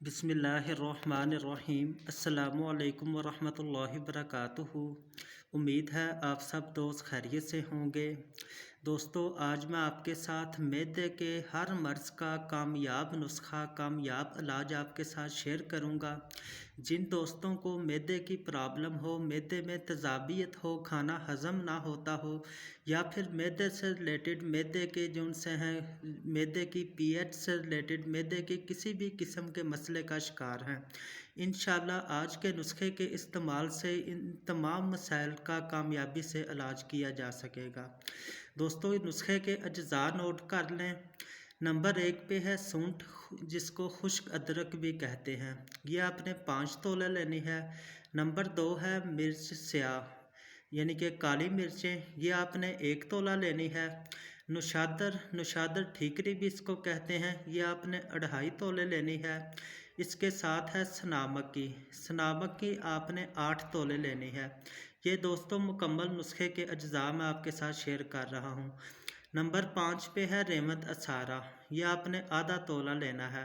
बिस्मिल्लाहिर्रहमानिर्रहीम। अस्सलामु अलैकुम वरहमतुल्लाहि वबरकातुहू। उम्मीद है आप सब दोस्त खैरियत से होंगे। दोस्तों, आज मैं आपके साथ मैदे के हर मर्ज़ का कामयाब नुस्खा, कामयाब इलाज आपके साथ शेयर करूंगा। जिन दोस्तों को मैदे की प्रॉब्लम हो, मैदे में तेज़ाबियत हो, खाना हज़म ना होता हो, या फिर मैदे से रिलेटेड, मैदे के जो उनसे हैं, मैदे की पीएच से रिलेटेड, मैदे के किसी भी किस्म के मसले का शिकार हैं, इंशाल्लाह आज के नुस्खे के इस्तेमाल से इन तमाम मसाइल का कामयाबी से इलाज किया जा सकेगा। दोस्तों, इस नुस्खे के अज्जा नोट कर लें। नंबर 1 पे है सूंठ, जिसको खुश्क अदरक भी कहते हैं। ये आपने 5 तोले लेनी है। नंबर 2 है मिर्च स्याह यानी कि काली मिर्चें, ये आपने 1 तोला लेनी है। नुशादर ठीकरी भी इसको कहते हैं, ये आपने 2.5 तोले लेनी है। इसके साथ है सनामक की आपने 8 तोले लेनी है। ये दोस्तों मुकम्मल नुस्खे के अज्जा मैं आपके साथ शेयर कर रहा हूँ। नंबर 5 पे है रेमत असारा, ये आपने आधा तोला लेना है।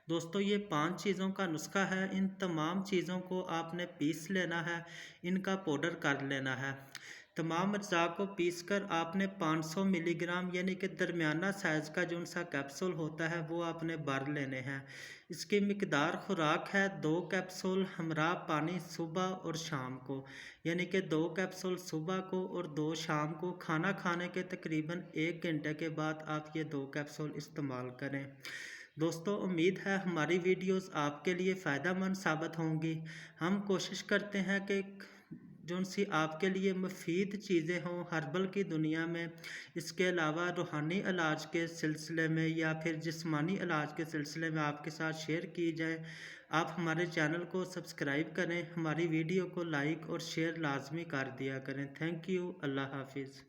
दोस्तों, ये 5 चीज़ों का नुस्खा है। इन तमाम चीज़ों को आपने पीस लेना है, इनका पाउडर कर लेना है। तमाम अज्जा को पीसकर आपने 500 मिलीग्राम यानी कि दरमियाना साइज़ का जो सा कैप्सूल होता है वो आपने भर लेने हैं। इसकी मिकदार खुराक है 2 कैप्सूल हमरा पानी सुबह और शाम को, यानी कि 2 कैप्सूल सुबह को और 2 शाम को। खाना खाने के तकरीबन 1 घंटे के बाद आप ये 2 कैप्सूल इस्तेमाल करें। दोस्तों, उम्मीद है हमारी वीडियोस आपके लिए फ़ायदेमंद साबित होंगी। हम कोशिश करते हैं कि जो सी आपके लिए मुफीद चीज़ें हों हर्बल की दुनिया में, इसके अलावा रूहानी इलाज के सिलसिले में या फिर जिस्मानी इलाज के सिलसिले में आपके साथ शेयर की जाए। आप हमारे चैनल को सब्सक्राइब करें, हमारी वीडियो को लाइक और शेयर लाजमी कर दिया करें। Thank you. अल्लाह हाफिज़।